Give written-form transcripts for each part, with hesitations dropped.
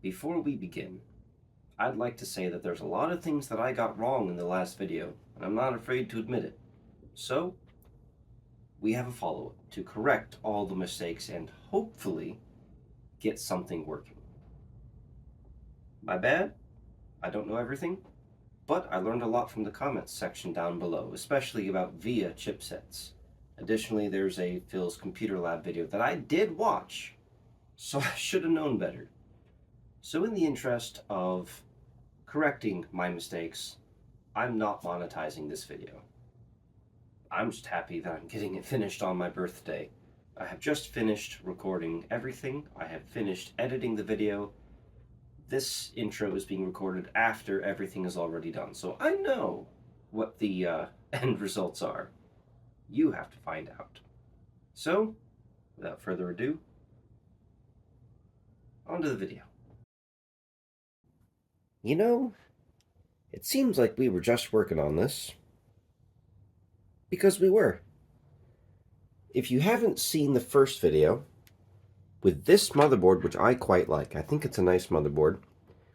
Before we begin, I'd like to say that there's a lot of things that I got wrong in the last video, and I'm not afraid to admit it. So, we have a follow-up to correct all the mistakes and hopefully get something working. My bad, I don't know everything, but I learned a lot from the comments section down below, especially about VIA chipsets. Additionally, there's a Phil's Computer Lab video that I did watch, so I should have known better. So in the interest of correcting my mistakes, I'm not monetizing this video. I'm just happy that I'm getting it finished on my birthday. I have just finished recording everything. I have finished editing the video. This intro is being recorded after everything is already done, so I know what the end results are. You have to find out. So, without further ado, on to the video. You know, it seems like we were just working on this. Because we were. If you haven't seen the first video, with this motherboard, which I quite like, I think it's a nice motherboard,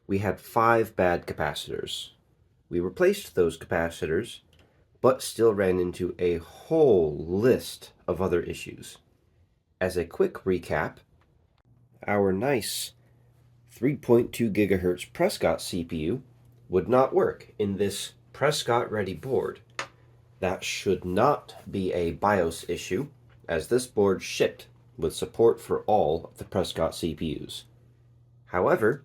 we had 5 bad capacitors. We replaced those capacitors, but still ran into a whole list of other issues. As a quick recap, our nice 3.2 gigahertz Prescott CPU would not work in this Prescott-ready board. That should not be a BIOS issue, as this board shipped with support for all of the Prescott CPUs. However,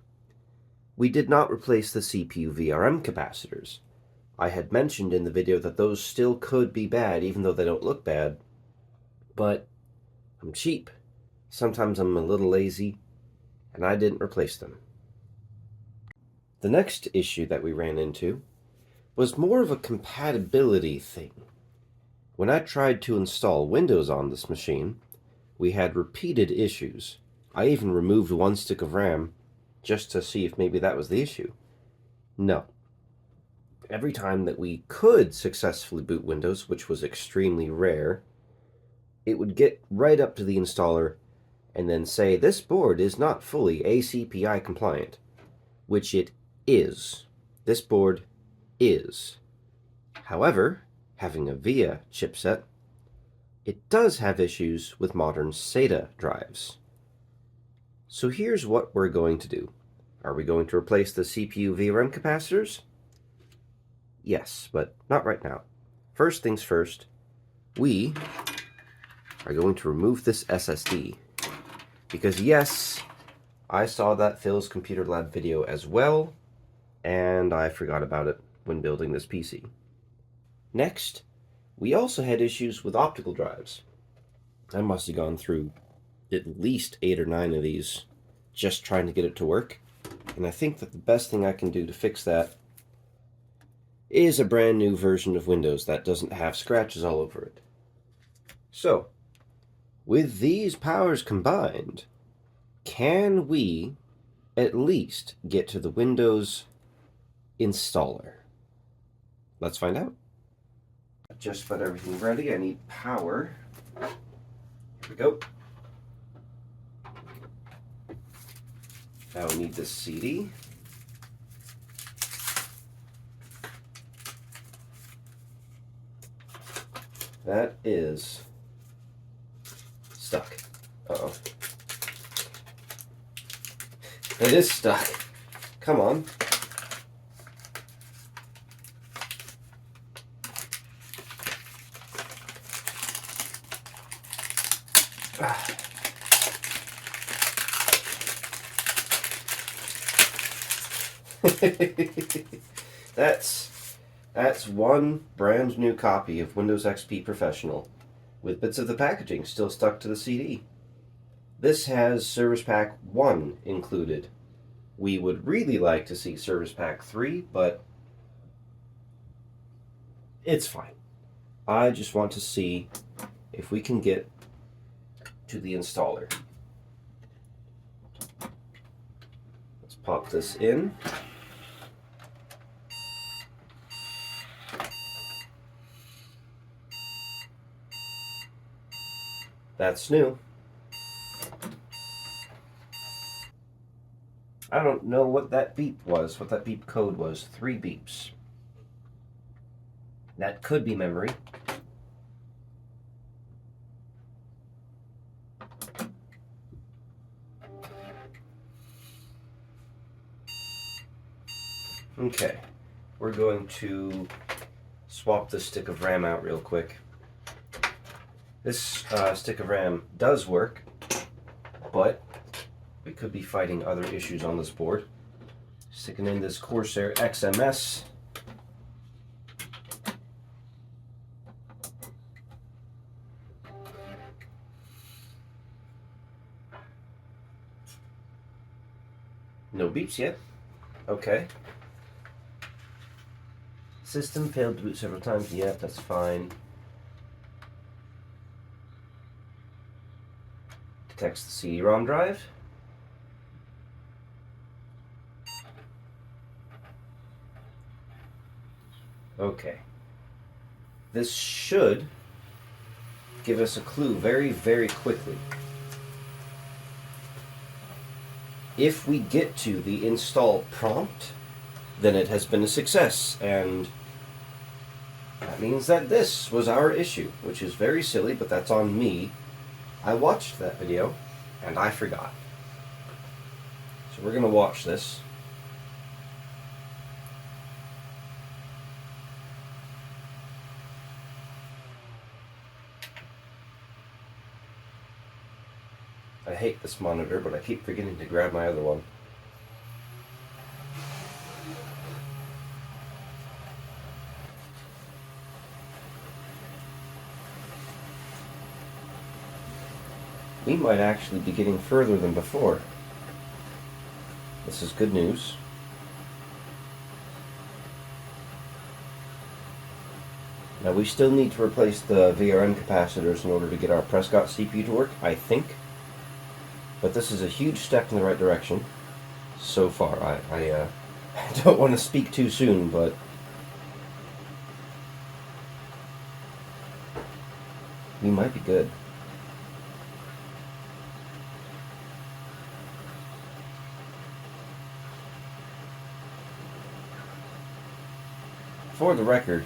we did not replace the CPU VRM capacitors. I had mentioned in the video that those still could be bad, even though they don't look bad, but I'm cheap. Sometimes I'm a little lazy, and I didn't replace them. The next issue that we ran into was more of a compatibility thing. When I tried to install Windows on this machine, we had repeated issues. I even removed one stick of RAM just to see if maybe that was the issue. No. Every time that we could successfully boot Windows, which was extremely rare, it would get right up to the installer and then say, this board is not fully ACPI compliant, which it is. This board is. However, having a VIA chipset, it does have issues with modern SATA drives. So here's what we're going to do. Are we going to replace the CPU VRM capacitors? Yes, but not right now. First things first, we are going to remove this SSD. Because yes, I saw that Phil's Computer Lab video as well, and I forgot about it when building this PC. Next, we also had issues with optical drives. I must have gone through at least 8 or 9 of these just trying to get it to work. And I think that the best thing I can do to fix that is a brand new version of Windows that doesn't have scratches all over it. So, with these powers combined, can we at least get to the Windows installer? Let's find out. Just about everything ready. I need power. Here we go. Now we need this CD. That is stuck. Uh-oh. It is stuck. Come on. That's one brand new copy of Windows XP Professional with bits of the packaging still stuck to the CD. This has Service Pack 1 included. We would really like to see Service Pack 3, but it's fine. I just want to see if we can get to the installer. Let's pop this in. That's new. I don't know what that beep was, what that beep code was. 3 beeps. That could be memory. Okay, we're going to swap this stick of RAM out real quick. This stick of RAM does work, but we could be fighting other issues on this board. Sticking in this Corsair XMS. No beeps yet. Okay. System failed to boot several times. Yeah, that's fine. Detects the CD-ROM drive. Okay. This should give us a clue very, very quickly. If we get to the install prompt, then it has been a success, and that means that this was our issue, which is very silly, but that's on me. I watched that video, and I forgot. So we're going to watch this. I hate this monitor, but I keep forgetting to grab my other one. We might actually be getting further than before. This is good news. Now we still need to replace the VRM capacitors in order to get our Prescott CPU to work, I think. But this is a huge step in the right direction. So far, I don't want to speak too soon, but we might be good. For the record,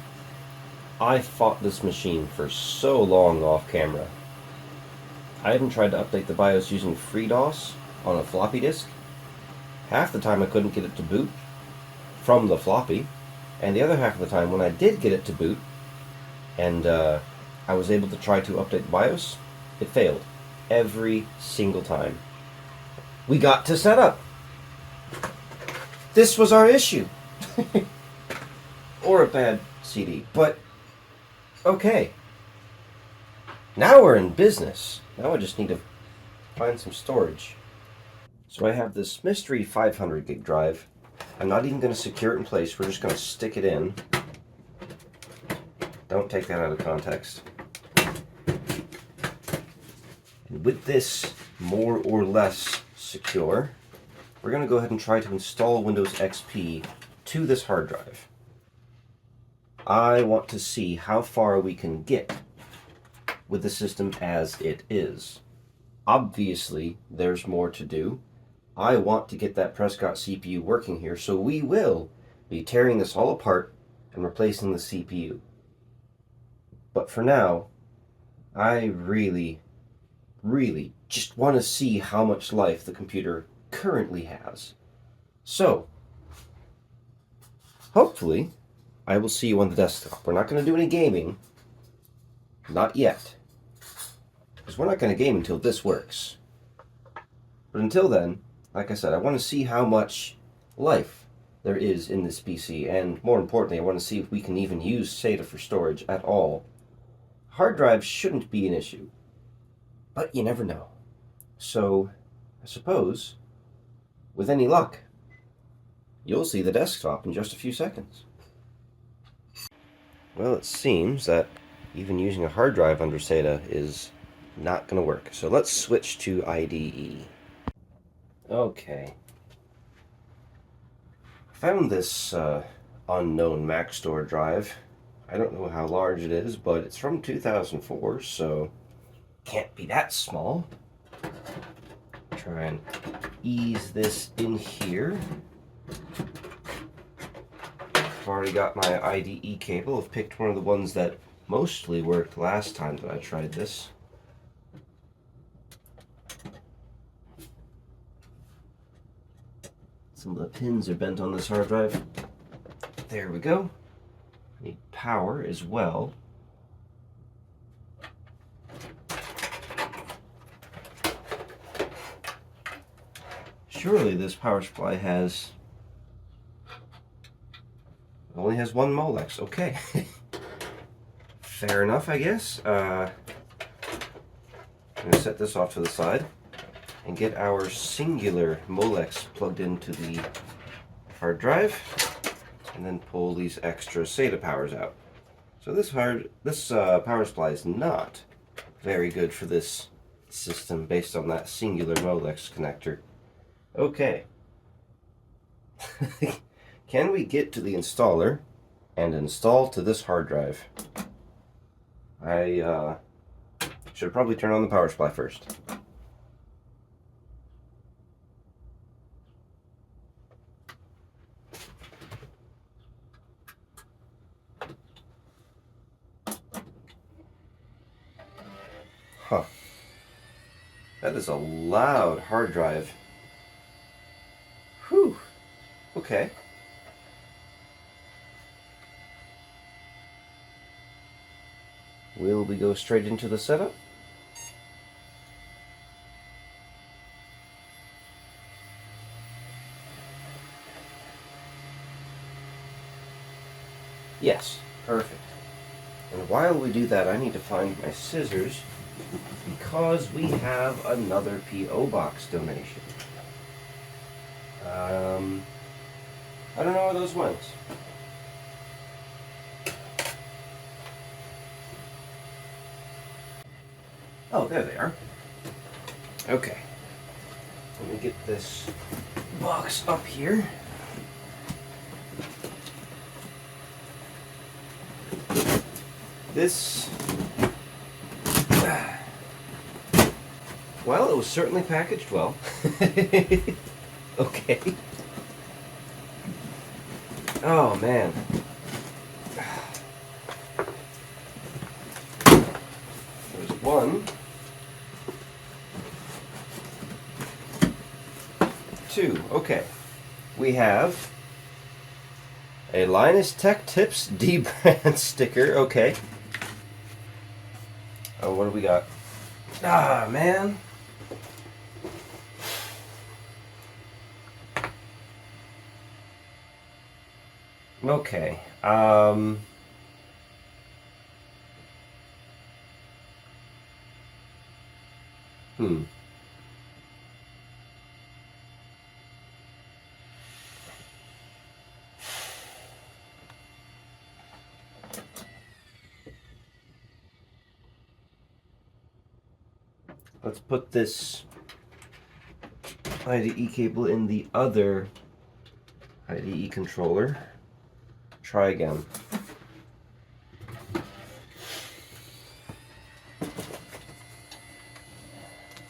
I fought this machine for so long off camera. I even tried to update the BIOS using FreeDOS on a floppy disk. Half the time I couldn't get it to boot from the floppy, and the other half of the time when I did get it to boot, and I was able to try to update the BIOS, it failed. Every single time. We got to setup. This was our issue. Or a bad CD, but okay. Now we're in business. Now I just need to find some storage. So I have this mystery 500 gig drive. I'm not even going to secure it in place. We're just going to stick it in. Don't take that out of context. And with this more or less secure, we're going to go ahead and try to install Windows XP to this hard drive. I want to see how far we can get with the system as it is. Obviously, there's more to do. I want to get that Prescott CPU working here, so we will be tearing this all apart and replacing the CPU. But for now, I really just want to see how much life the computer currently has. So, hopefully, I will see you on the desktop. We're not going to do any gaming. Not yet. Because we're not going to game until this works. But until then, like I said, I want to see how much life there is in this PC. And more importantly, I want to see if we can even use SATA for storage at all. Hard drives shouldn't be an issue. But you never know. So, I suppose, with any luck, you'll see the desktop in just a few seconds. Well, it seems that even using a hard drive under SATA is not going to work. So let's switch to IDE. Okay. I found this unknown Maxtor drive. I don't know how large it is, but it's from 2004, so can't be that small. Try and ease this in here. I've already got my IDE cable. I've picked one of the ones that mostly worked last time that I tried this. Some of the pins are bent on this hard drive. There we go. Need power as well. Surely this power supply only has one Molex. Okay. Fair enough, I guess. I'm going to set this off to the side and get our singular Molex plugged into the hard drive, and then pull these extra SATA powers out. So this power supply is not very good for this system based on that singular Molex connector. Okay. Can we get to the installer and install to this hard drive? I should probably turn on the power supply first. Huh. That is a loud hard drive. Whew. Okay. Will we go straight into the setup? Yes, perfect. And while we do that, I need to find my scissors because we have another P.O. Box donation. I don't know where those went. Oh, there they are. Okay. Let me get this box up here. This, well, it was certainly packaged well. Okay. Oh, man. There's one, two. Okay. We have a Linus Tech Tips D-brand sticker. Okay. Oh, what do we got? Ah, man. Okay. Let's put this IDE cable in the other IDE controller. Try again.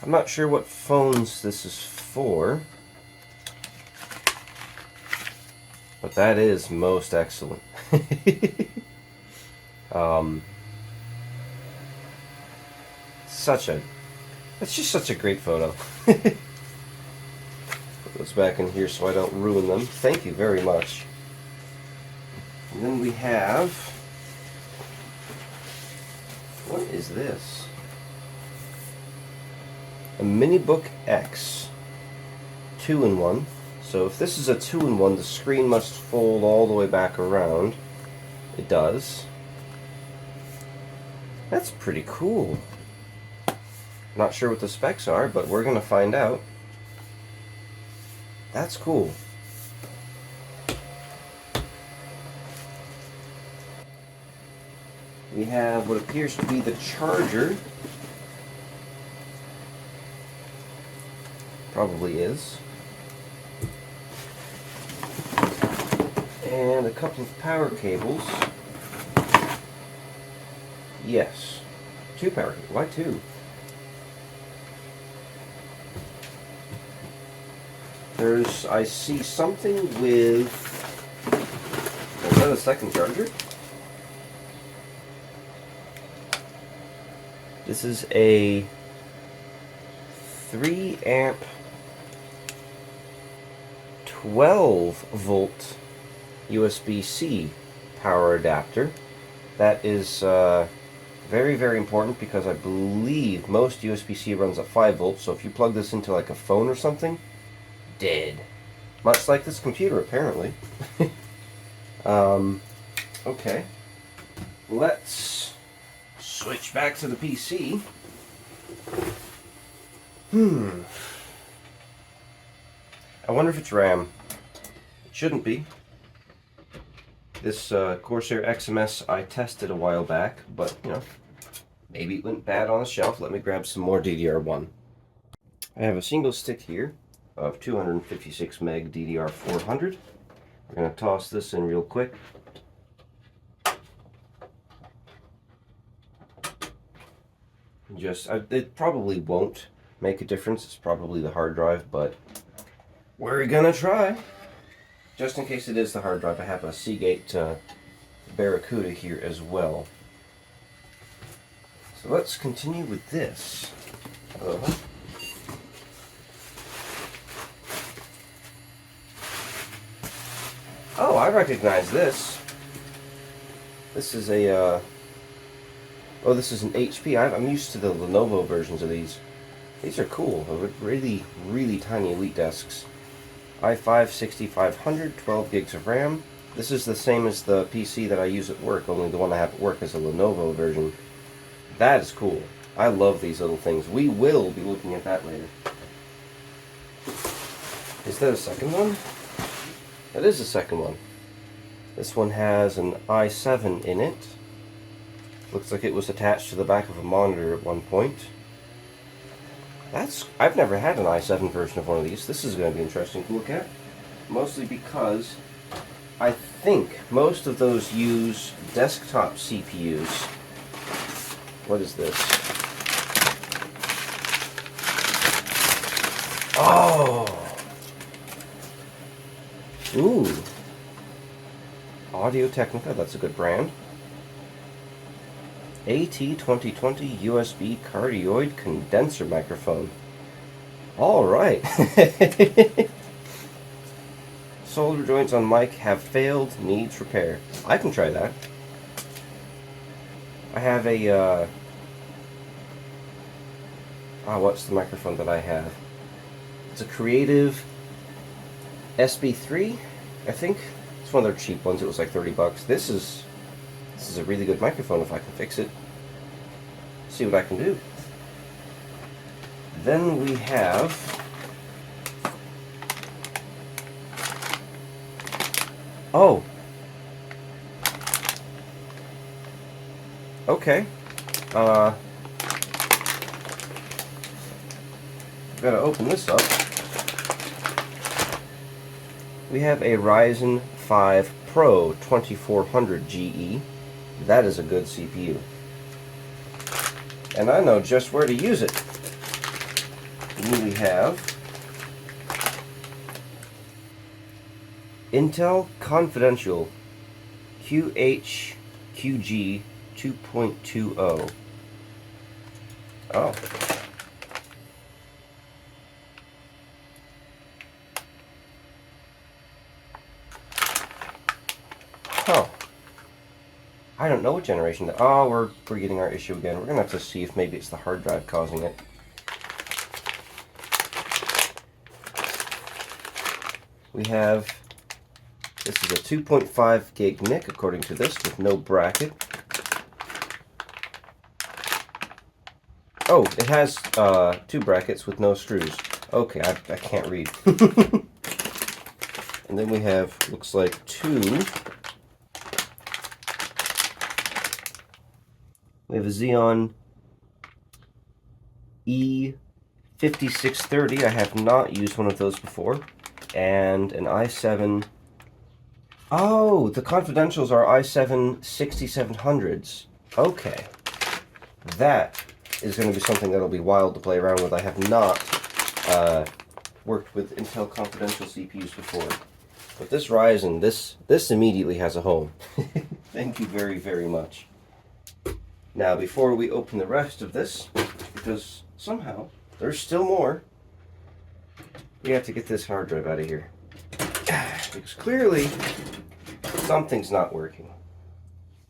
I'm not sure what phones this is for, but that is most excellent. It's just such a great photo. Put those back in here so I don't ruin them. Thank you very much. And then we have, what is this? A MiniBook X 2-in-1. So if this is a 2-in-1, the screen must fold all the way back around. It does. That's pretty cool. Not sure what the specs are, but we're going to find out. That's cool. We have what appears to be the charger. Probably is. And a couple of power cables. Yes. 2 power cables. Why 2? I see something with, is that a second charger? This is a 3 amp 12 volt USB-C power adapter. That is very, very important because I believe most USB-C runs at 5 volts, so if you plug this into like a phone or something, dead. Much like this computer, apparently. Okay. Let's switch back to the PC. I wonder if it's RAM. It shouldn't be. This Corsair XMS I tested a while back, but, you know, maybe it went bad on the shelf. Let me grab some more DDR1. I have a single stick here of 256 meg DDR400. We're going to toss this in real quick. It probably won't make a difference. It's probably the hard drive, but we're going to try. Just in case it is the hard drive, I have a Seagate Barracuda here as well. So let's continue with this. Oh, I recognize this. This is a, oh, this is an HP. I'm used to the Lenovo versions of these. These are cool. Really, really tiny Elite desks. i5 6500, 12 gigs of RAM. This is the same as the PC that I use at work, only the one I have at work is a Lenovo version. That is cool. I love these little things. We will be looking at that later. Is there a second one? That is the second one. This one has an i7 in it. Looks like it was attached to the back of a monitor at one point. I've never had an i7 version of one of these. This is going to be interesting to look at. Mostly because I think most of those use desktop CPUs. What is this? Oh! Ooh. Audio-Technica, that's a good brand. AT2020 USB cardioid condenser microphone. Alright. Solder joints on mic have failed, needs repair. I can try that. I have a, what's the microphone that I have? It's a Creative SB3, I think. It's one of their cheap ones. It was like 30 bucks. This is a really good microphone if I can fix it. See what I can do. Then we have okay. I've got to open this up. We have a Ryzen 5 Pro 2400 GE. That is a good CPU. And I know just where to use it. And we have Intel Confidential QHQG 2.20. Oh. Huh. I don't know what generation that. Oh, we're getting our issue again. We're gonna have to see if maybe it's the hard drive causing it. We have, this is a 2.5 gig NIC according to this, with no bracket. Oh, it has 2 brackets with no screws. Okay, I can't read. And then we have, looks like 2. We have a Xeon E5630. I have not used one of those before. And an i7. Oh, the confidentials are i7 6700s. Okay. That is going to be something that'll be wild to play around with. I have not worked with Intel Confidential CPUs before. But this Ryzen, this immediately has a home. Thank you very, very much. Now, before we open the rest of this, because somehow there's still more, we have to get this hard drive out of here. Because clearly something's not working.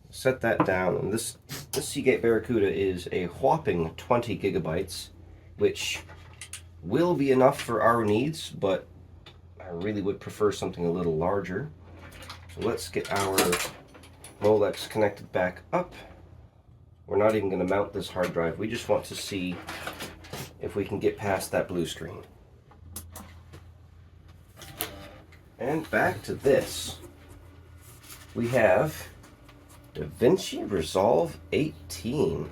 Set that down, and this Seagate Barracuda is a whopping 20 gigabytes, which will be enough for our needs, but I really would prefer something a little larger. So let's get our Molex connected back up. We're not even going to mount this hard drive. We just want to see if we can get past that blue screen. And back to this. We have DaVinci Resolve 18.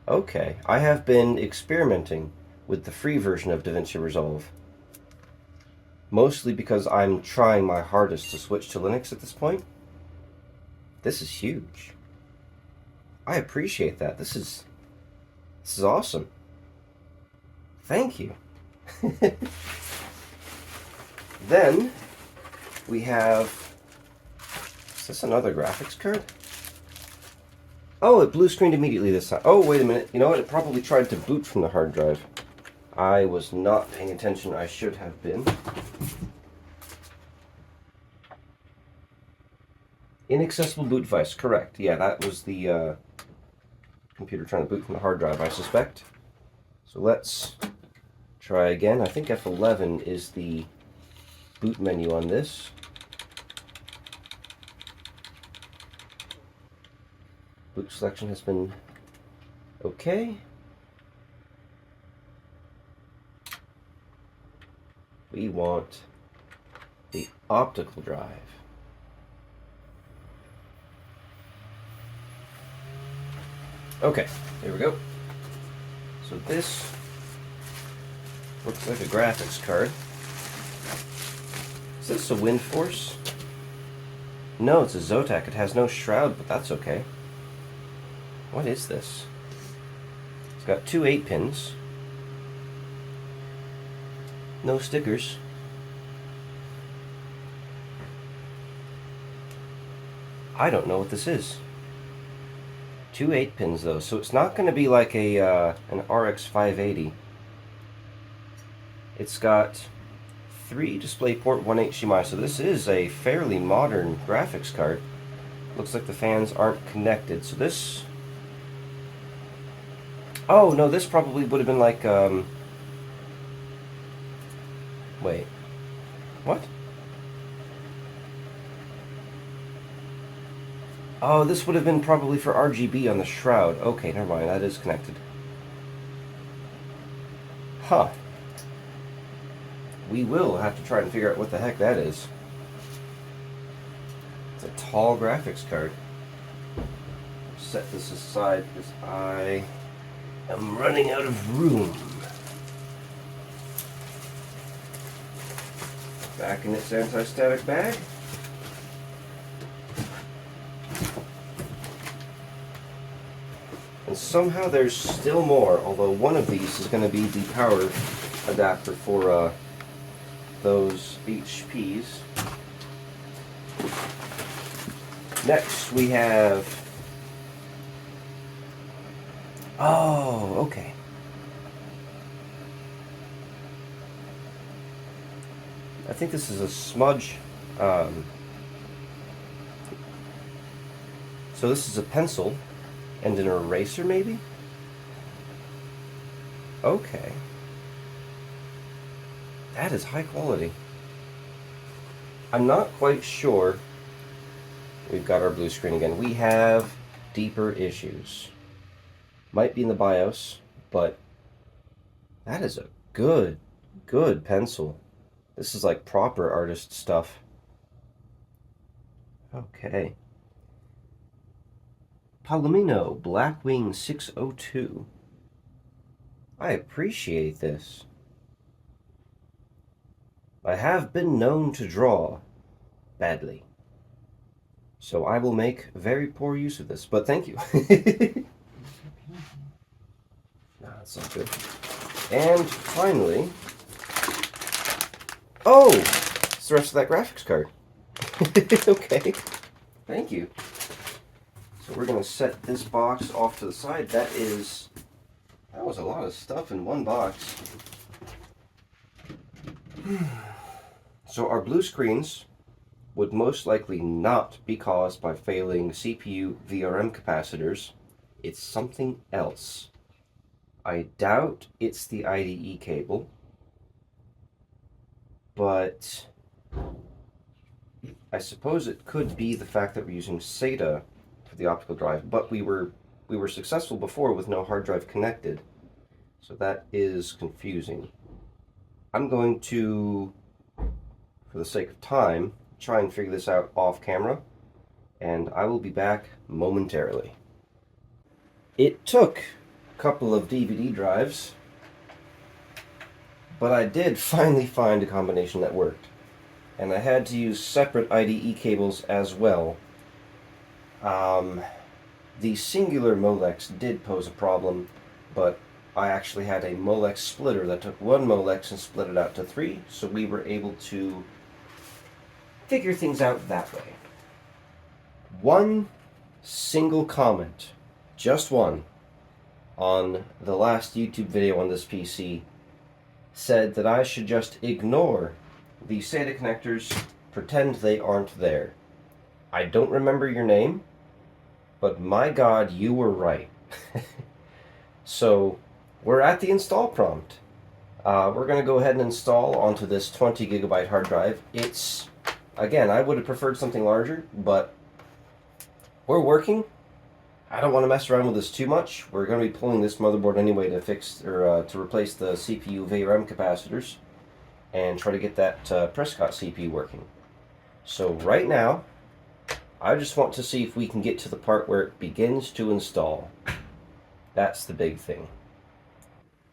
Okay, I have been experimenting with the free version of DaVinci Resolve. Mostly because I'm trying my hardest to switch to Linux at this point. This is huge. I appreciate that. This is awesome. Thank you. Then we have, is this another graphics card? Oh, it blue screened immediately this time. Oh, wait a minute. You know what? It probably tried to boot from the hard drive. I was not paying attention. I should have been. Inaccessible boot device. Correct. Yeah, that was the computer trying to boot from the hard drive, I suspect. So let's try again. I think F11 is the boot menu on this. Boot selection has been okay. We want the optical drive. Okay, there we go. So this looks like a graphics card. Is this a WindForce? No, it's a Zotac. It has no shroud, but that's okay. What is this? It's got two 8-pins. No stickers. I don't know what this is. Two 8-pins though, so it's not going to be like a an RX 580. It's got 3 DisplayPort, 1 HDMI, so this is a fairly modern graphics card. Looks like the fans aren't connected, so this... Oh, no, this probably would have been like, wait. What? Oh, this would have been probably for RGB on the shroud. Okay, never mind, that is connected. Huh. We will have to try and figure out what the heck that is. It's a tall graphics card. Set this aside because I am running out of room. Back in its anti-static bag. And somehow there's still more, although one of these is going to be the power adapter for those HPs. Next we have... Oh, okay. I think this is a smudge. So this is a pencil and an eraser, maybe? Okay. That is high quality. I'm not quite sure. We've got our blue screen again. We have deeper issues. Might be in the BIOS, but that is a good pencil. This is like proper artist stuff. Okay. Palomino Blackwing 602. I appreciate this. I have been known to draw badly, so I will make very poor use of this, but thank you. No, that's not good. And finally, Oh! It's the rest of that graphics card. Okay. Thank you. So we're going to set this box off to the side. That was a lot of stuff in one box. So our blue screens would most likely not be caused by failing CPU VRM capacitors. It's something else. I doubt it's the IDE cable, but I suppose it could be the fact that we're using SATA for the optical drive, but we were successful before with no hard drive connected, so that is confusing. I'm going to, for the sake of time, try and figure this out off camera, and I will be back momentarily. It took a couple of DVD drives, but I did finally find a combination that worked. And I had to use separate IDE cables as well. The singular Molex did pose a problem, but I actually had a Molex splitter that took one Molex and split it out to 3, so we were able to figure things out that way. One single comment, just one, on the last YouTube video on this PC said that I should just ignore the SATA connectors, pretend they aren't there. I don't remember your name, but my God, you were right. So we're at the install prompt. We're going to go ahead and install onto this 20 gigabyte hard drive. It's, again, I would have preferred something larger, but we're working. I don't want to mess around with this too much. We're going to be pulling this motherboard anyway to fix or to replace the CPU VRM capacitors and try to get that Prescott CPU working. So right now, I just want to see if we can get to the part where it begins to install. That's the big thing.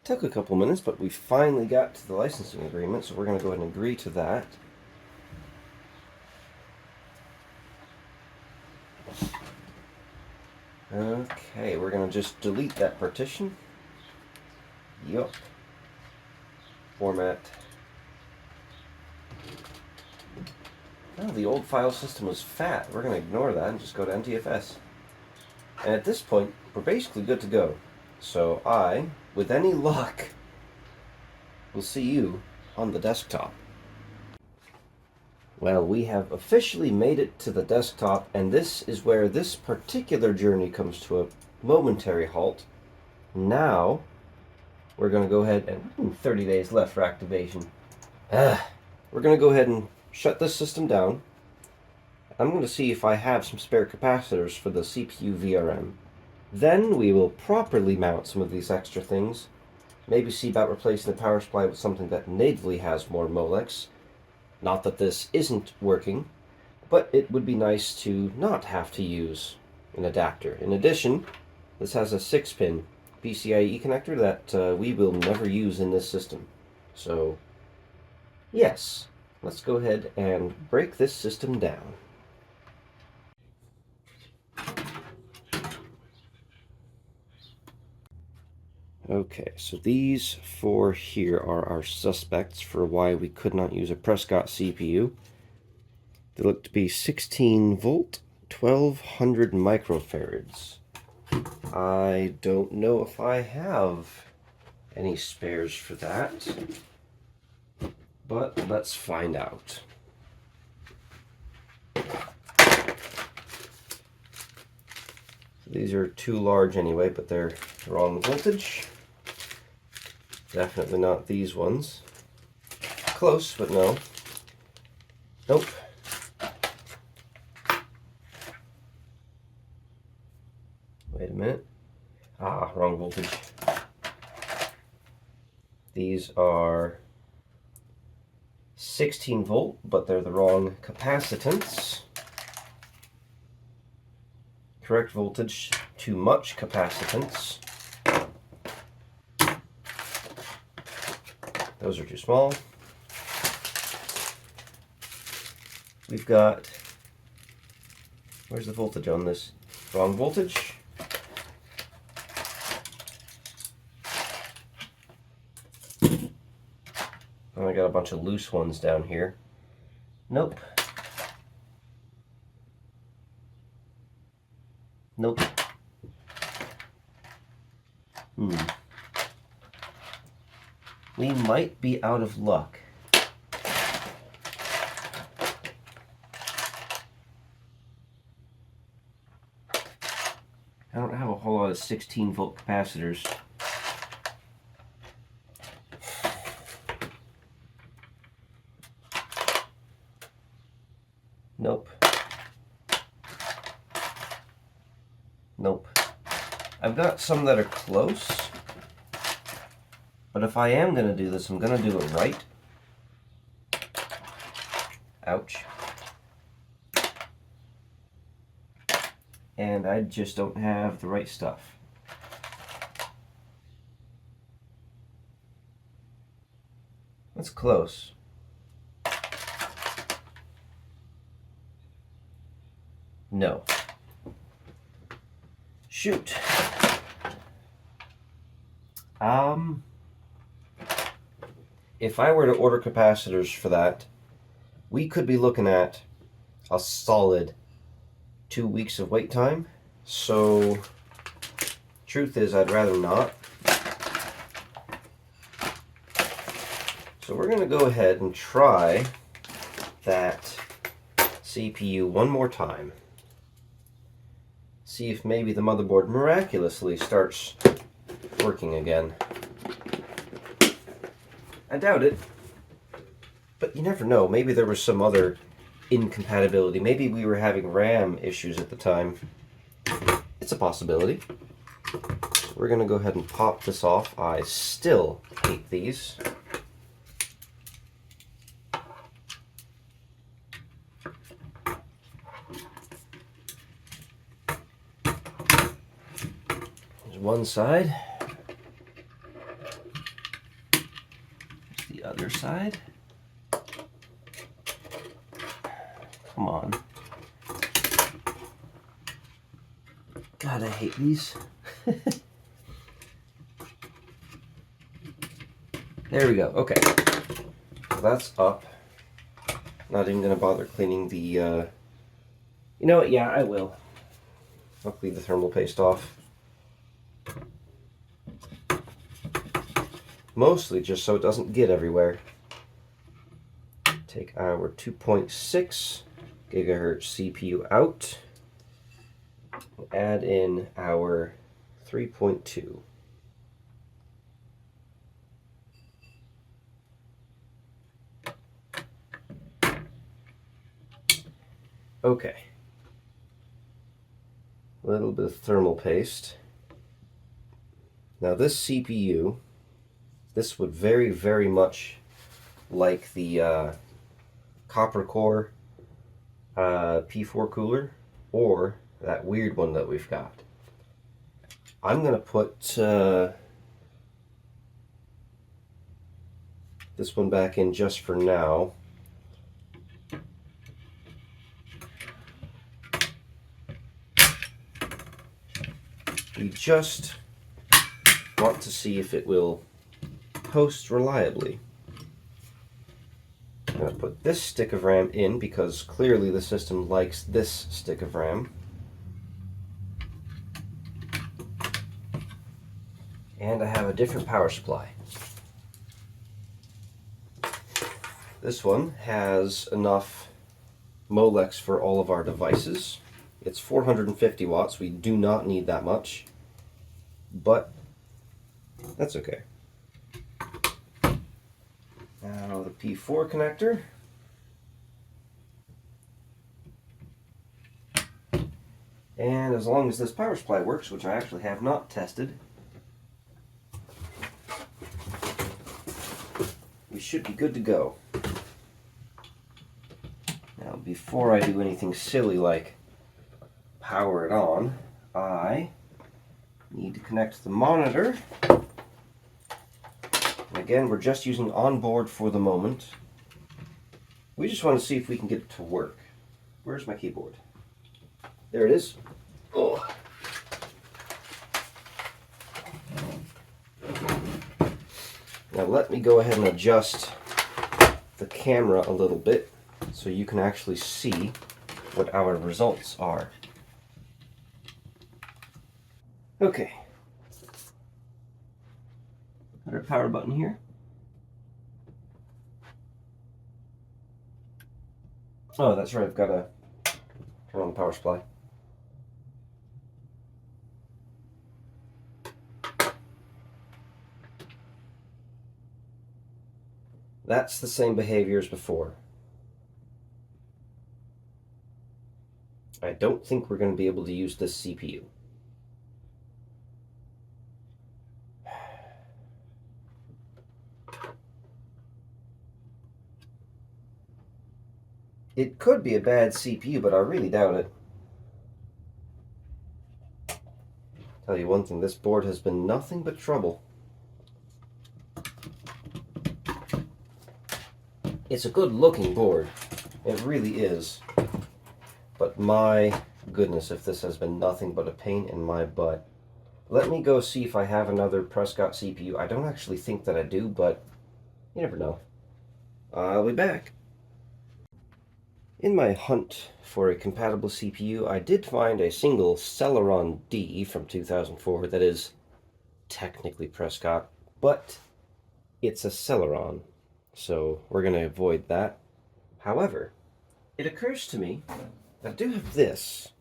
Took a couple minutes, but we finally got to the licensing agreement, so we're going to go ahead and agree to that. Okay, we're going to just delete that partition. Yup. Format. Oh, the old file system was fat. We're going to ignore that and just go to NTFS. And at this point, we're basically good to go. So I, with any luck, will see you on the desktop. Well, we have officially made it to the desktop, and this is where this particular journey comes to a momentary halt. Now, we're going to go ahead and 30 days left for activation. We're going to go ahead and shut this system down. I'm going to see if I have some spare capacitors for the CPU VRM. Then we will properly mount some of these extra things. Maybe see about replacing the power supply with something that natively has more Molex. Not that this isn't working, but it would be nice to not have to use an adapter. In addition, this has a 6-pin PCIe connector that we will never use in this system. So, yes, let's go ahead and break this system down. Okay, so these 4 here are our suspects for why we could not use a Prescott CPU. They look to be 16 volt, 1200 microfarads. I don't know if I have any spares for that, but let's find out. These are too large anyway, but they're the wrong voltage. Definitely not these ones. Close, but no. Nope. Wait a minute. Wrong voltage. These are 16 volt, but they're the wrong capacitance. Correct voltage, too much capacitance. Those are too small. We've got, where's the voltage on this? Wrong voltage. And I got a bunch of loose ones down here. Nope. Nope. We might be out of luck. I don't have a whole lot of 16-volt capacitors. Nope. Nope. I've got some that are close, but if I am going to do this, I'm going to do it right. Ouch. And I just don't have the right stuff. That's close. No. Shoot. If I were to order capacitors for that, we could be looking at a solid 2 weeks of wait time. So, truth is, I'd rather not. So we're going to go ahead and try that CPU one more time. See if maybe the motherboard miraculously starts working again. I doubt it, but you never know. Maybe there was some other incompatibility. Maybe we were having RAM issues at the time. It's a possibility. So we're going to go ahead and pop this off. I still hate these. There's one side. There's the other side. Come on. God, I hate these. There we go. Okay. So that's up. Not even going to bother cleaning the... You know what? Yeah, I will. I'll clean the thermal paste off. Mostly just so it doesn't get everywhere. Take our 2.6 gigahertz CPU out. Add in our 3.2. Okay. A little bit of thermal paste. Now this CPU, this would very, very much like the copper core P4 cooler, or that weird one that we've got. I'm going to put this one back in just for now. We just want to see if it will host reliably. I'm going to put this stick of RAM in because clearly the system likes this stick of RAM. And I have a different power supply. This one has enough Molex for all of our devices. It's 450 watts. We do not need that much, but that's okay. Now the P4 connector. And as long as this power supply works, which I actually have not tested, we should be good to go. Now before I do anything silly like power it on, I need to connect the monitor. And again, we're just using onboard for the moment. We just want to see if we can get it to work. Where's my keyboard? There it is. Oh. Now let me go ahead and adjust the camera a little bit so you can actually see what our results are. Okay. Got our power button here. Oh, that's right, I've got to turn on the power supply. That's the same behavior as before. I don't think we're going to be able to use this CPU. It could be a bad CPU, but I really doubt it. Tell you one thing, this board has been nothing but trouble. It's a good looking board. It really is. But my goodness, if this has been nothing but a pain in my butt. Let me go see if I have another Prescott CPU. I don't actually think that I do, but you never know. I'll be back. In my hunt for a compatible CPU, I did find a single Celeron D from 2004 that is technically Prescott, but it's a Celeron, so we're going to avoid that. However, it occurs to me that I do have this.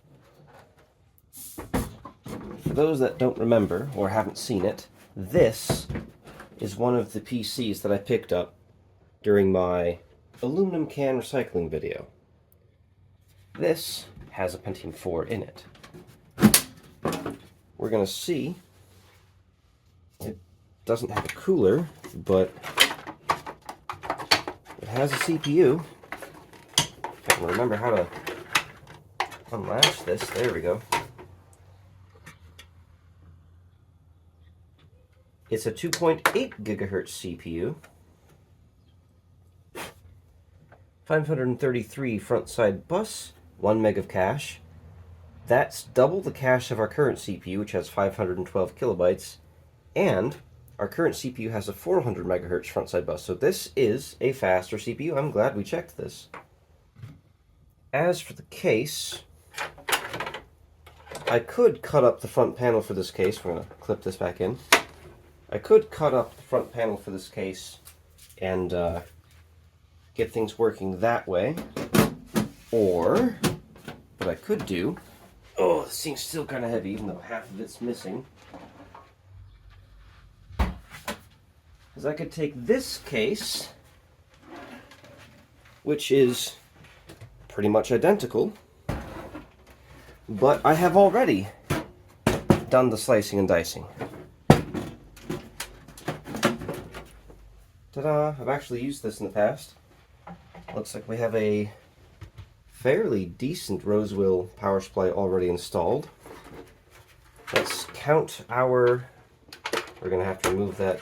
For those that don't remember or haven't seen it, this is one of the PCs that I picked up during my aluminum can recycling video. This has a Pentium 4 in it. We're going to see. It doesn't have a cooler, but it has a CPU. If I can remember how to unlatch this, there we go. It's a 2.8 gigahertz CPU. 533 front side bus, 1 meg of cache. That's double the cache of our current CPU, which has 512 kilobytes, and our current CPU has a 400 megahertz front side bus. So this is a faster CPU. I'm glad we checked this. As for the case, I could cut up the front panel for this case. We're going to clip this back in. I could cut up the front panel for this case and get things working that way, or what I could do, oh, this thing's still kind of heavy even though half of it's missing, is I could take this case, which is pretty much identical, but I have already done the slicing and dicing. Ta-da! I've actually used this in the past. Looks like we have a fairly decent Roseville power supply already installed. Let's count our... We're going to have to remove that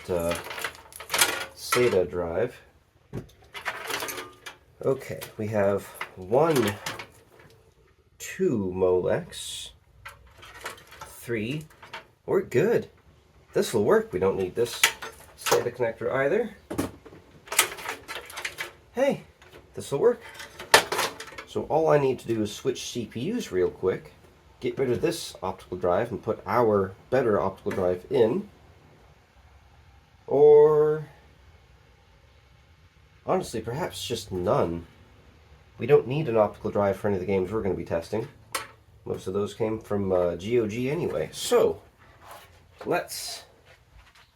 SATA drive. Okay, we have 1, 2 Molex, 3. We're good. This will work. We don't need this SATA connector either. Hey, this will work. So all I need to do is switch CPUs real quick, get rid of this optical drive and put our better optical drive in. Or honestly, perhaps just none. We don't need an optical drive for any of the games we're going to be testing. Most of those came from GOG anyway. So let's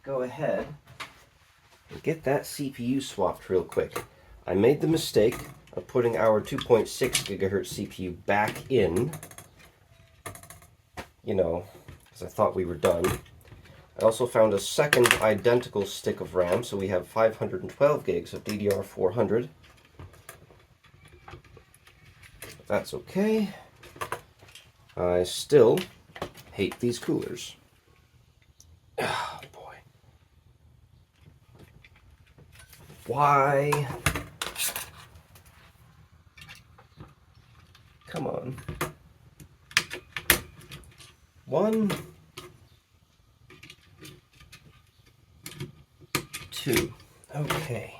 go ahead and get that CPU swapped real quick. I made the mistake of putting our 2.6 gigahertz CPU back in, you know, because I thought we were done. I also found a second identical stick of RAM, so we have 512 gigs of DDR400. That's okay. I still hate these coolers. Oh boy. Why? Come on. 1, 2. Okay.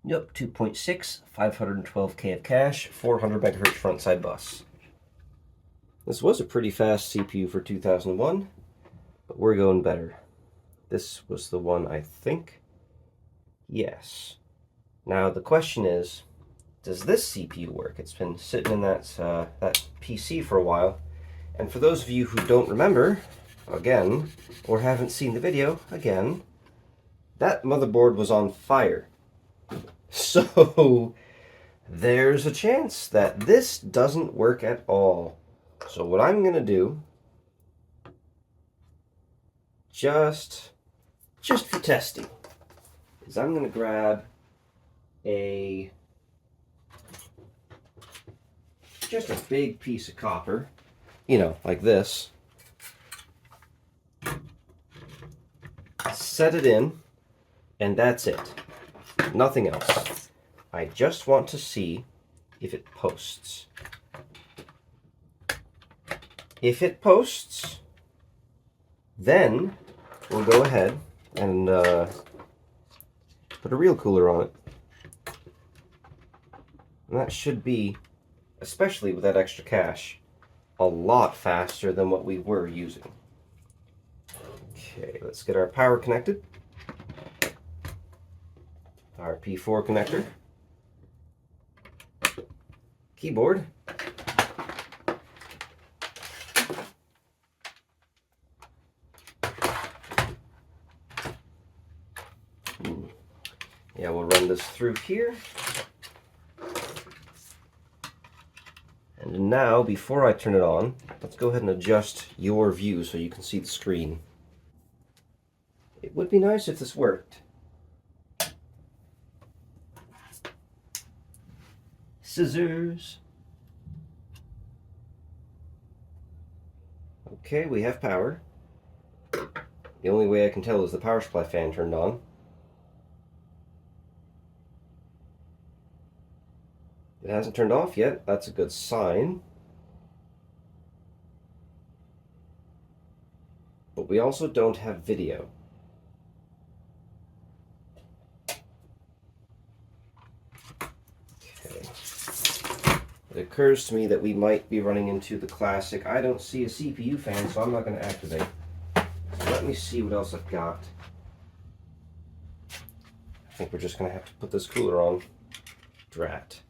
Yep, 2.6, 512K of cache, 400 megahertz front side bus. This was a pretty fast CPU for 2001, but we're going better. This was the one, I think. Yes. Now the question is, does this CPU work? It's been sitting in that PC for a while, and for those of you who don't remember, again, or haven't seen the video, again, that motherboard was on fire. So there's a chance that this doesn't work at all. So what I'm going to do, just for testing, is I'm going to grab just a big piece of copper, you know, like this, set it in, and that's it. Nothing else. I just want to see if it posts. If it posts, then we'll go ahead and put a real cooler on it. And that should be, especially with that extra cache, a lot faster than what we were using. Okay, let's get our power connected. Our P4 connector. Keyboard. Yeah, we'll run this through here. And now, before I turn it on, let's go ahead and adjust your view so you can see the screen. It would be nice if this worked. Scissors. Okay, we have power. The only way I can tell is the power supply fan turned on. It hasn't turned off yet. That's a good sign. But we also don't have video. Okay. It occurs to me that we might be running into the classic, I don't see a CPU fan, so I'm not going to activate. So let me see what else I've got. I think we're just going to have to put this cooler on. Drat.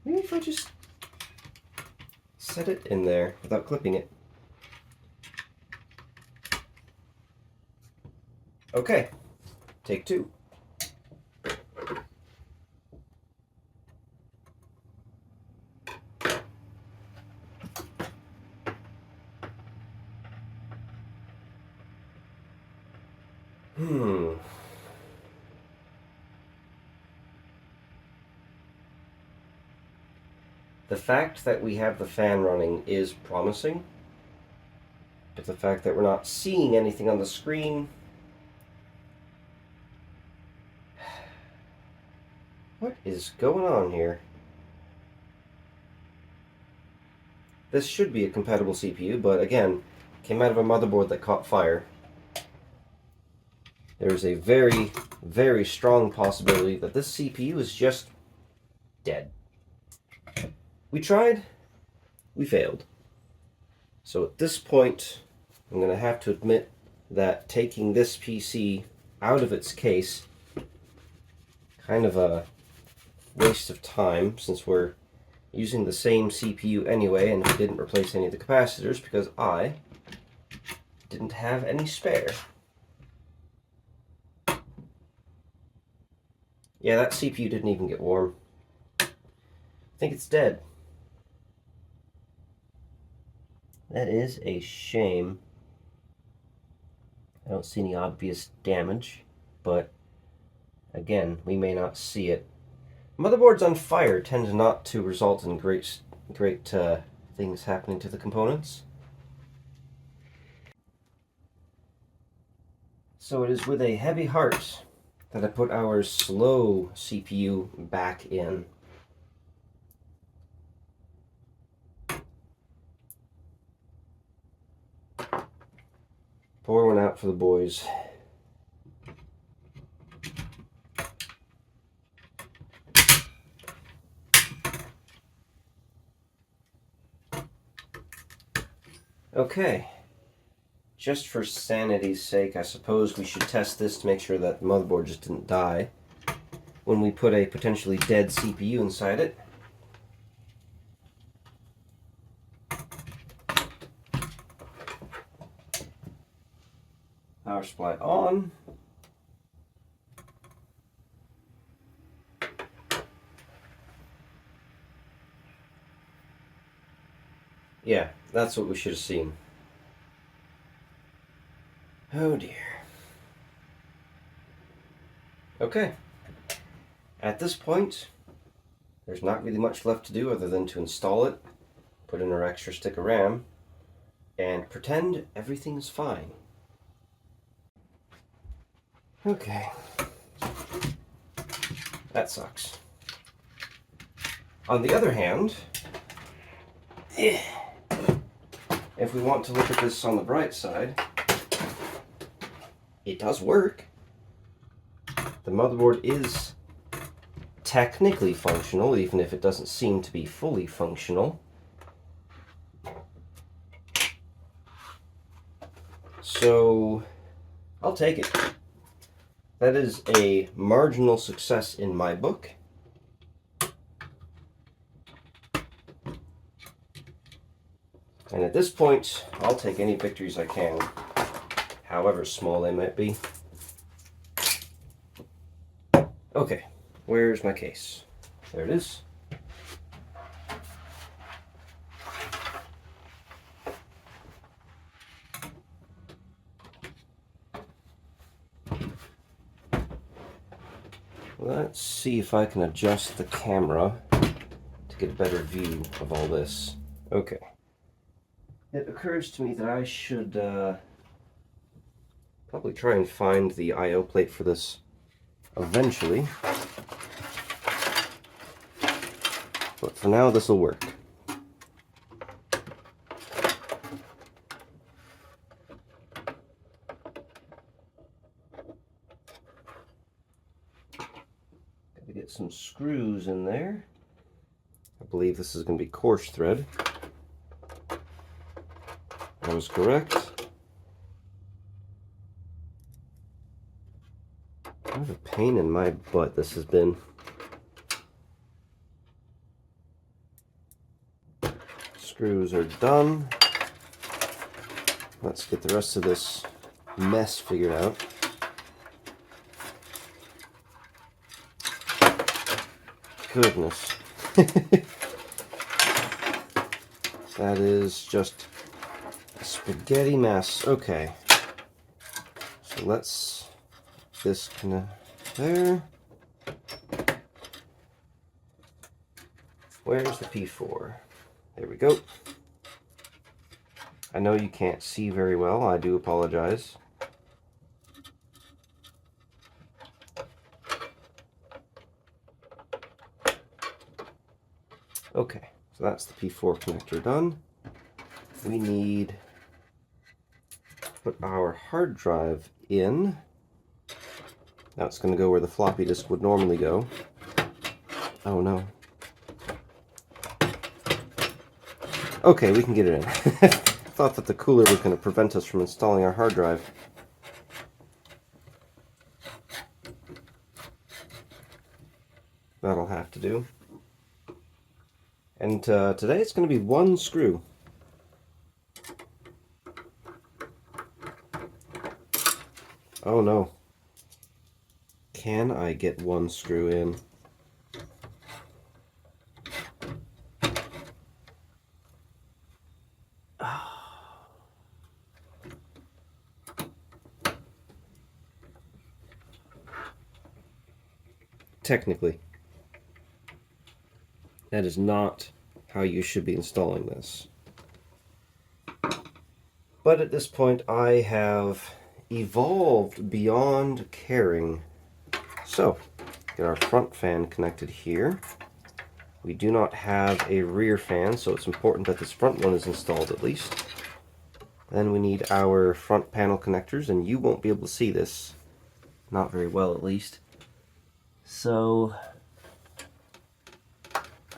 Maybe if I just set it in there without clipping it. Okay, take two. The fact that we have the fan running is promising, but the fact that we're not seeing anything on the screen... What is going on here? This should be a compatible CPU, but again, came out of a motherboard that caught fire. There's a very, very strong possibility that this CPU is just dead. We tried, we failed. So at this point, I'm going to have to admit that taking this PC out of its case, kind of a waste of time, since we're using the same CPU anyway, and we didn't replace any of the capacitors because I didn't have any spare. Yeah, that CPU didn't even get warm. I think it's dead. That is a shame. I don't see any obvious damage, but again, we may not see it. Motherboards on fire tend not to result in great things happening to the components. So it is with a heavy heart that I put our slow CPU back in. Pour one out for the boys. Okay, just for sanity's sake, I suppose we should test this to make sure that the motherboard just didn't die when we put a potentially dead CPU inside it. Power supply on. Yeah, that's what we should have seen. Oh dear. Okay. At this point, there's not really much left to do other than to install it, put in our extra stick of RAM, and pretend everything's fine. Okay. That sucks. On the other hand, if we want to look at this on the bright side, it does work. The motherboard is technically functional, even if it doesn't seem to be fully functional. So, I'll take it. That is a marginal success in my book. And at this point, I'll take any victories I can, however small they might be. Okay, where's my case? There it is. Let's see if I can adjust the camera to get a better view of all this. Okay. It occurs to me that I should probably try and find the I/O plate for this eventually. But for now, this will work. Gotta get some screws in there. I believe this is going to be coarse thread. I was correct. What a pain in my butt this has been. Screws are done. Let's get the rest of this mess figured out. Goodness. That is just a spaghetti mess. Okay. So let's disconnect there. Where's the P4? There we go. I know you can't see very well. I do apologize. Okay, so that's the P4 connector done. We need to put our hard drive in. Now it's going to go where the floppy disk would normally go. Oh no. Okay, we can get it in. Thought that the cooler was going to prevent us from installing our hard drive. That'll have to do. And today it's going to be one screw. Oh no. Can I get one screw in? Technically, that is not how you should be installing this. But at this point, I have evolved beyond caring. So, get our front fan connected here. We do not have a rear fan, so it's important that this front one is installed at least. Then we need our front panel connectors, and you won't be able to see this. Not very well, at least. So,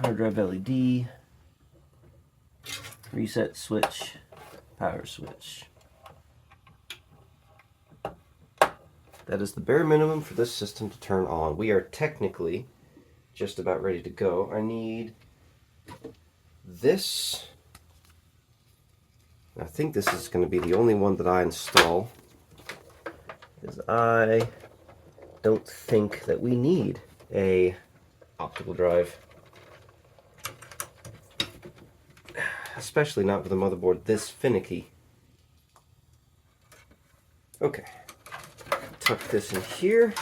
hard drive LED, reset switch, Power switch. That is the bare minimum for this system to turn on. We are technically just about ready to go. I need this. I think this is going to be the only one that I install, because I don't think that we need a optical drive, especially not with a motherboard this finicky. Okay, tuck this in here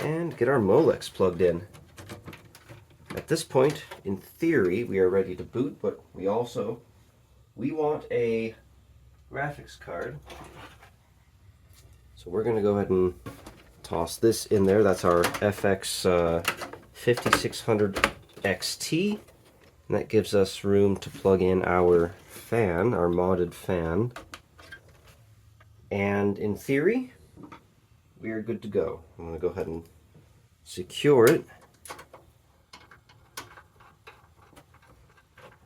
and get our Molex plugged in. At this point, in theory, we are ready to boot, but we want a graphics card. So we're going to go ahead and toss this in there. That's our FX 5600 XT. And that gives us room to plug in our fan, our modded fan. And in theory, we are good to go. I'm going to go ahead and secure it.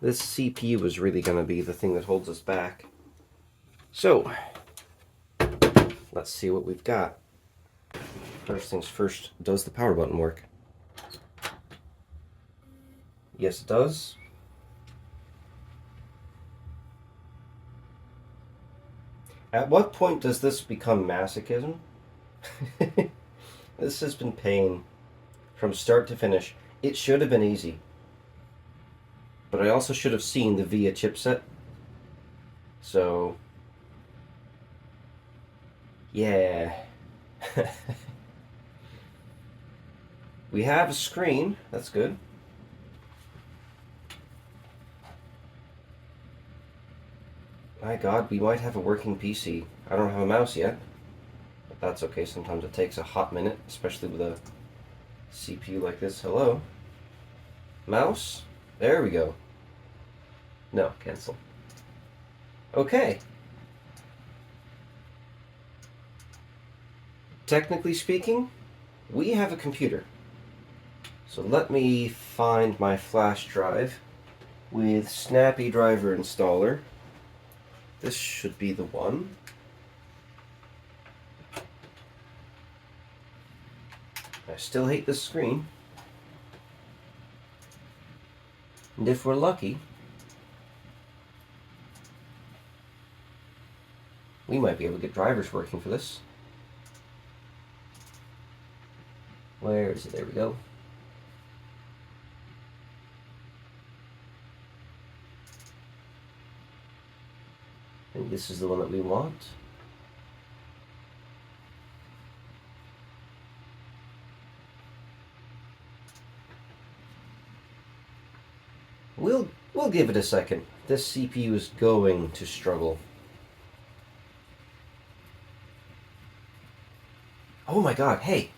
This CPU is really going to be the thing that holds us back. So, let's see what we've got. First things first, does the power button work? Yes, it does. At what point does this become masochism? This has been pain from start to finish. It should have been easy. But I also should have seen the VIA chipset. So, yeah. We have a screen. That's good. My God, we might have a working PC. I don't have a mouse yet, but that's okay. Sometimes it takes a hot minute, especially with a CPU like this. Hello? Mouse? There we go. No, cancel. Okay. Technically speaking, we have a computer. So let me find my flash drive with Snappy Driver Installer. This should be the one. I still hate this screen. And if we're lucky, we might be able to get drivers working for this. Where is it? There we go. I think this is the one that we want. We'll give it a second. This CPU is going to struggle. Oh my God, hey!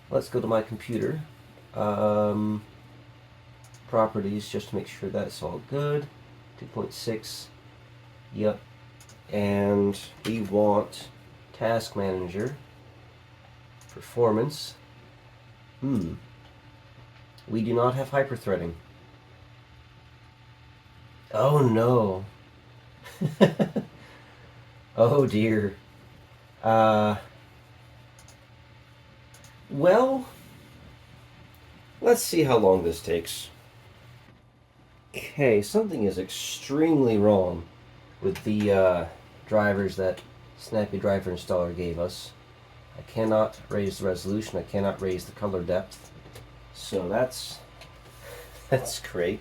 Let's go to my computer. Properties, just to make sure that's all good. 2.6. Yep. And we want Task Manager. Performance. We do not have hyperthreading. Oh no. Oh dear. Well, let's see how long this takes. Okay, something is extremely wrong with the drivers that Snappy Driver Installer gave us. I cannot raise the resolution, I cannot raise the color depth. So that's great.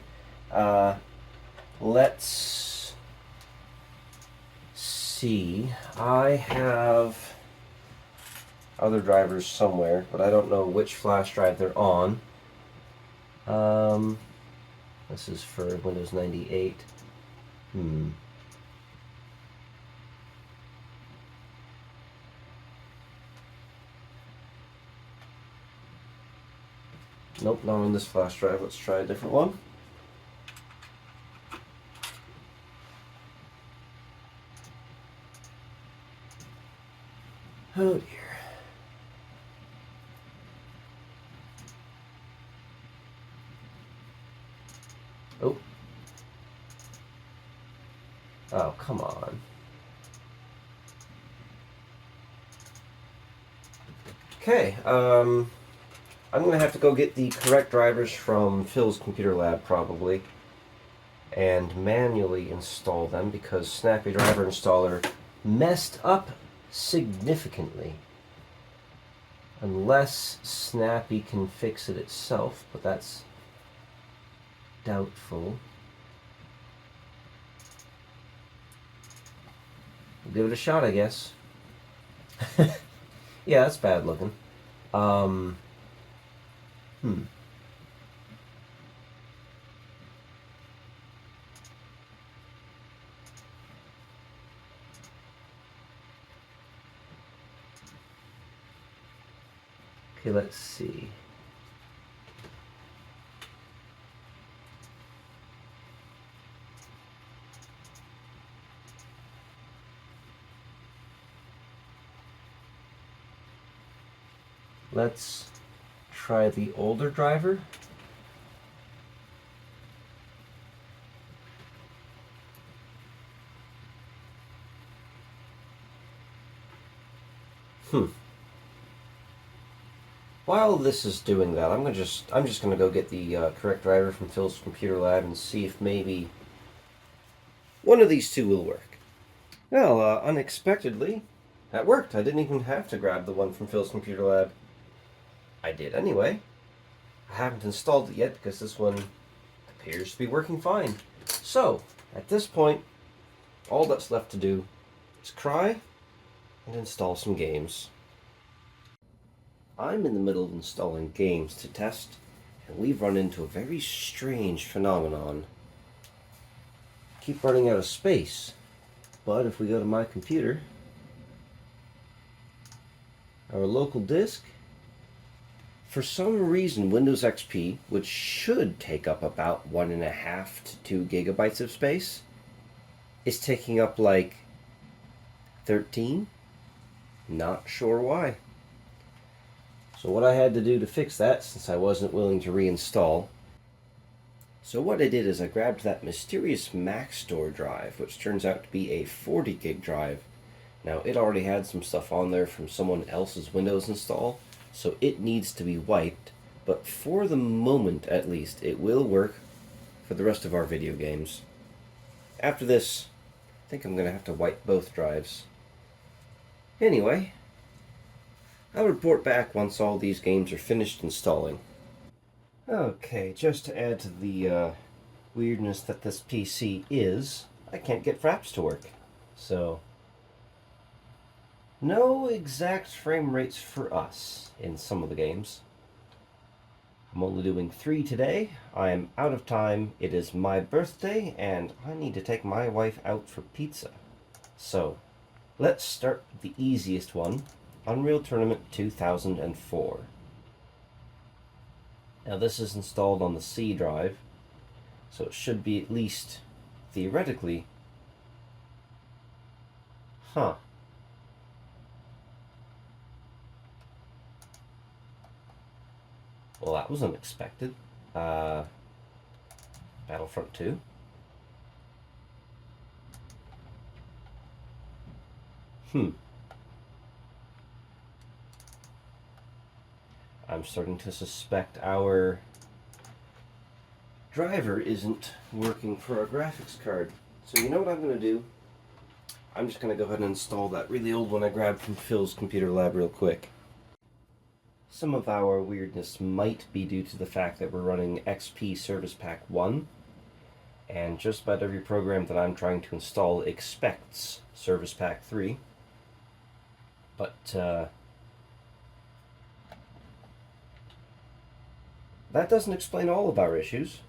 Let's see. I have other drivers somewhere, but I don't know which flash drive they're on. This is for Windows 98. Nope, not on this flash drive. Let's try a different one. Oh dear. Oh. Oh, come on. Okay, I'm going to have to go get the correct drivers from Phil's computer lab, probably, and manually install them because Snappy Driver Installer messed up significantly. Unless Snappy can fix it itself, but that's doubtful. We'll give it a shot, I guess. Yeah, that's bad looking. Hmm. Okay, let's see. Let's try the older driver. While this is doing that, I'm just gonna go get the correct driver from Phil's computer lab and see if maybe one of these two will work. Well, unexpectedly, that worked. I didn't even have to grab the one from Phil's computer lab. I did anyway. I haven't installed it yet because this one appears to be working fine. So, at this point, all that's left to do is cry and install some games. I'm in the middle of installing games to test, and we've run into a very strange phenomenon. Keep running out of space, but if we go to my computer, our local disk, for some reason Windows XP, which should take up about 1.5 to 2 gigabytes of space, is taking up like 13. Not sure why. So what I had to do to fix that, since I wasn't willing to reinstall, so what I did is I grabbed that mysterious Mac Store drive, which turns out to be a 40 gig drive. Now it already had some stuff on there from someone else's Windows install, so it needs to be wiped, but for the moment at least, it will work for the rest of our video games. After this, I think I'm going to have to wipe both drives. Anyway, I'll report back once all these games are finished installing. Okay, just to add to the weirdness that this PC is, I can't get Fraps to work. So, no exact frame rates for us in some of the games. I'm only doing 3 today. I am out of time. It is my birthday, and I need to take my wife out for pizza. So, let's start with the easiest one. Unreal Tournament 2004. Now this is installed on the C drive, so it should be at least theoretically. Well, that was unexpected. Battlefront 2. I'm starting to suspect our driver isn't working for our graphics card. So you know what I'm going to do? I'm just going to go ahead and install that really old one I grabbed from Phil's computer lab real quick. Some of our weirdness might be due to the fact that we're running XP Service Pack 1, and just about every program that I'm trying to install expects Service Pack 3. But, that doesn't explain all of our issues.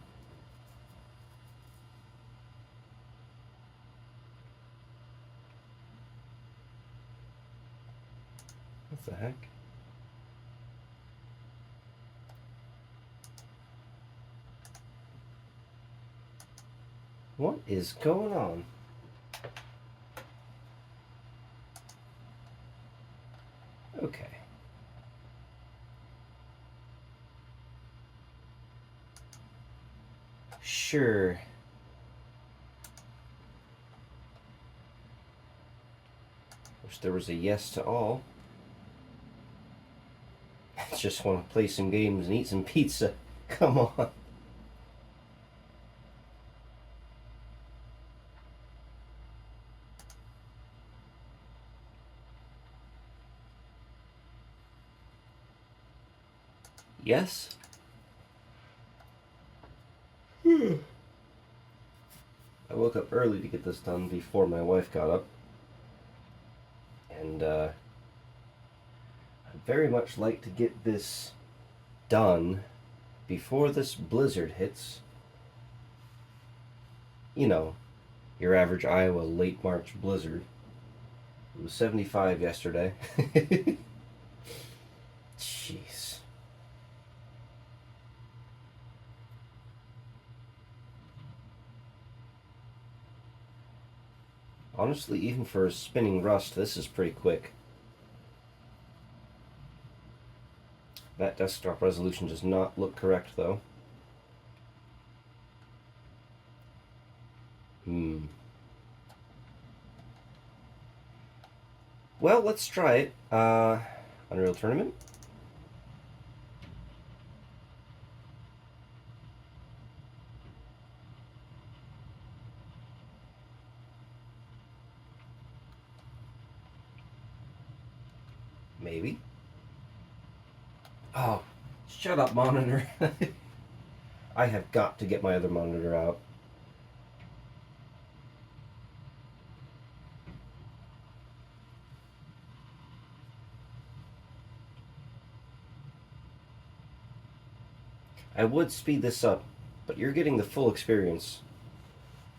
What the heck? What is going on? Okay. Sure. there was a yes to all. I just want to play some games and eat some pizza. Come on. Yes? I woke up early to get this done before my wife got up. And I'd very much like to get this done before this blizzard hits. You know, your average Iowa late March blizzard. It was 75 yesterday. Jeez. Honestly, even for a spinning rust, this is pretty quick. That desktop resolution does not look correct, though. Well, let's try it. Unreal Tournament. Maybe. Oh, shut up, monitor. I have got to get my other monitor out. I would speed this up, but you're getting the full experience.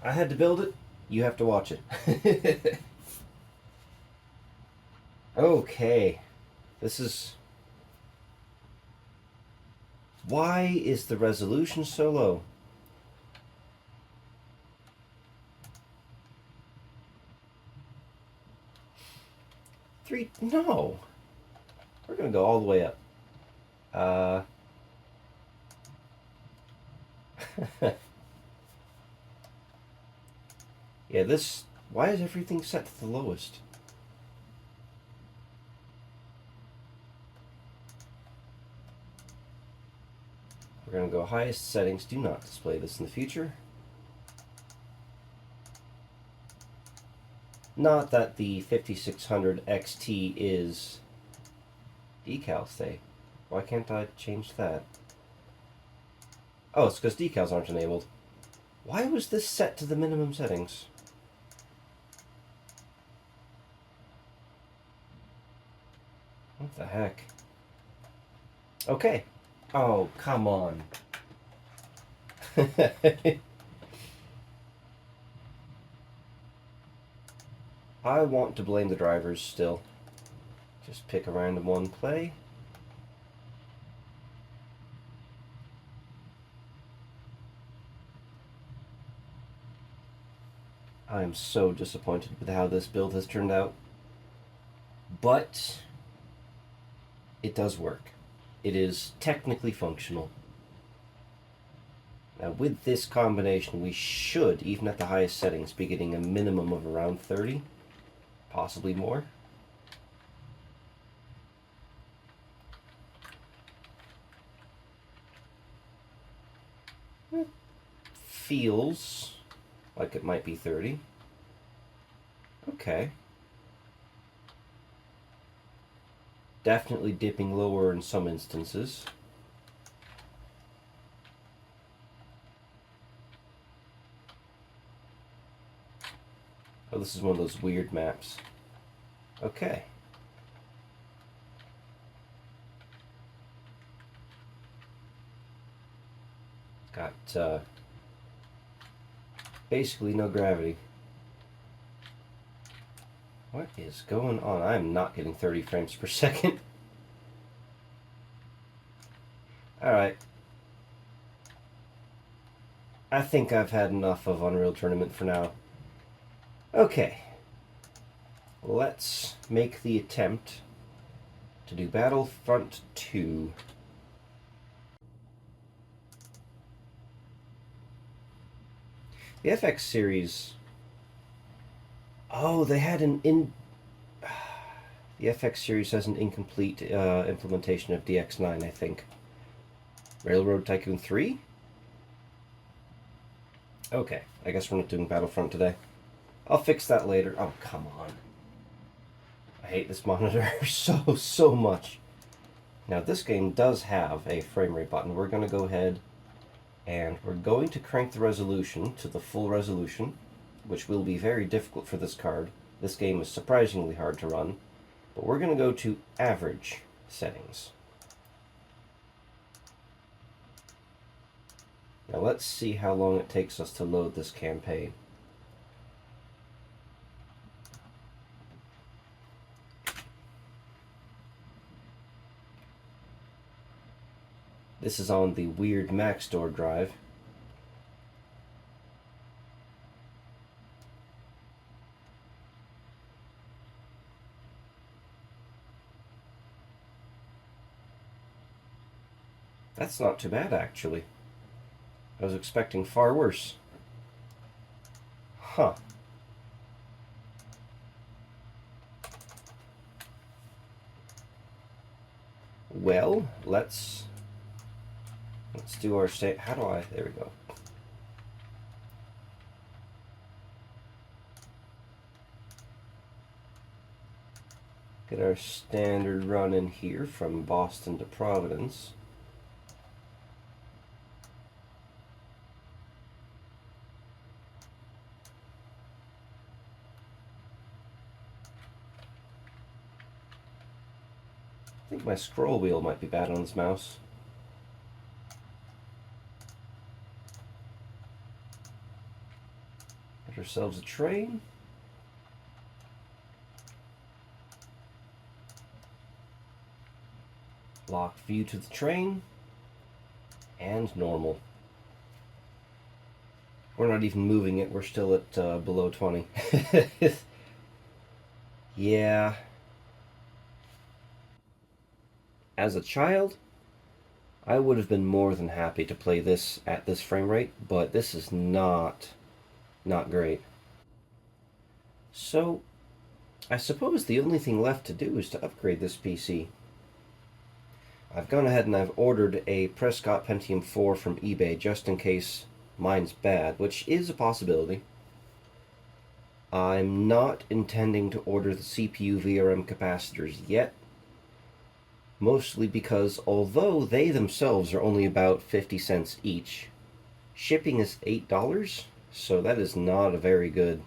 I had to build it, you have to watch it. Okay, this is... Why is the resolution so low? No. We're gonna go all the way up. Yeah, this... Why is everything set to the lowest? We're going to go highest settings. Do not display this in the future. Not that the 5600 XT is decal stay. Why can't I change that? Oh, it's because decals aren't enabled. Why was this set to the minimum settings? What the heck? Okay. Oh, come on. I want to blame the drivers still. Just pick a random one, play. I'm so disappointed with how this build has turned out. But it does work. It is technically functional. Now with this combination, we should, even at the highest settings, be getting a minimum of around 30, possibly more. It feels like it might be 30. Okay. Definitely dipping lower in some instances. Oh, this is one of those weird maps. Okay. Got basically no gravity. What is going on? I'm not getting 30 frames per second. Alright. I think I've had enough of Unreal Tournament for now. Okay. Let's make the attempt to do Battlefront 2. The FX series... Oh, they had an The FX series has an incomplete implementation of DX9, I think. Railroad Tycoon 3? Okay, I guess we're not doing Battlefront today. I'll fix that later. Oh, come on. I hate this monitor so much. Now, this game does have a frame rate button. We're going to go ahead and we're going to crank the resolution to the full resolution, which will be very difficult for this card. This game is surprisingly hard to run, but we're going to go to average settings. Now let's see how long it takes us to load this campaign. This is on the weird Mac Store drive. That's not too bad, actually. I was expecting far worse. Huh. Well, let's do our state. How do I? There we go. Get our standard run in here from Boston to Providence. I think my scroll wheel might be bad on this mouse. Get ourselves a train. Lock view to the train. And normal. We're not even moving it. We're still at below 20. Yeah. As a child, I would have been more than happy to play this at this frame rate, but this is not great. So, I suppose the only thing left to do is to upgrade this PC. I've gone ahead and I've ordered a Prescott Pentium 4 from eBay just in case mine's bad, which is a possibility. I'm not intending to order the CPU VRM capacitors yet, mostly because although they themselves are only about 50 cents each, shipping is $8, so that is not a very good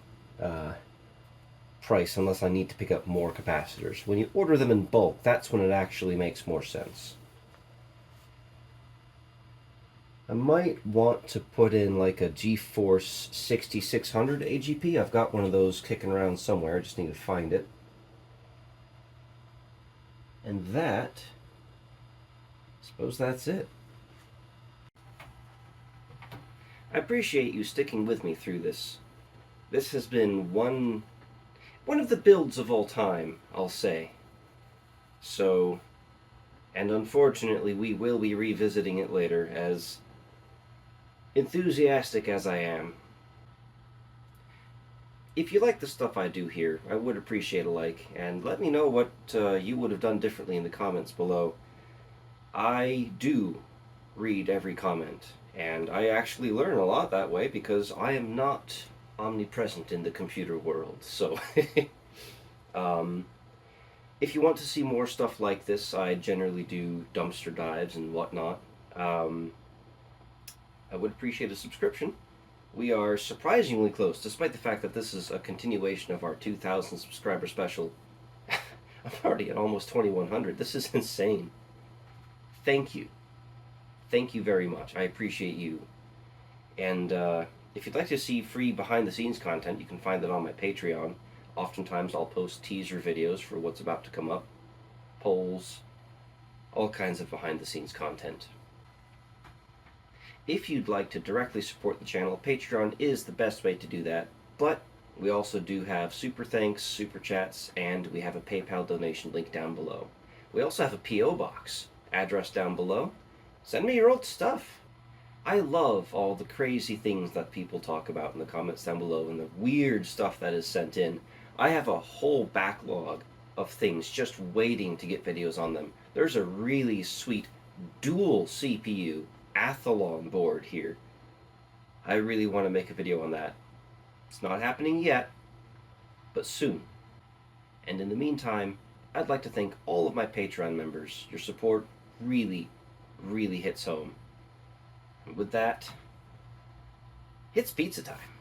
price unless I need to pick up more capacitors. When you order them in bulk, that's when it actually makes more sense. I might want to put in like a GeForce 6600 AGP. I've got one of those kicking around somewhere, I just need to find it. And that, I suppose that's it. I appreciate you sticking with me through this. This has been one of the builds of all time, I'll say. So, and unfortunately we will be revisiting it later, as enthusiastic as I am. If you like the stuff I do here, I would appreciate a like, and let me know what you would have done differently in the comments below. I do read every comment, and I actually learn a lot that way because I am not omnipresent in the computer world. So, if you want to see more stuff like this, I generally do dumpster dives and whatnot. I would appreciate a subscription. We are surprisingly close, despite the fact that this is a continuation of our 2,000 subscriber special. I'm already at almost 2,100. This is insane. Thank you. Thank you very much. I appreciate you. And if you'd like to see free behind-the-scenes content, you can find that on my Patreon. Oftentimes I'll post teaser videos for what's about to come up, polls, all kinds of behind-the-scenes content. If you'd like to directly support the channel, Patreon is the best way to do that, but we also do have super thanks, super chats, and we have a PayPal donation link down below. We also have a P.O. box, address down below. Send me your old stuff. I love all the crazy things that people talk about in the comments down below and the weird stuff that is sent in. I have a whole backlog of things just waiting to get videos on them. There's a really sweet dual CPU Athlon board here. I really want to make a video on that. It's not happening yet, but soon. And in the meantime, I'd like to thank all of my Patreon members. Your support really, really hits home. And with that, it's pizza time.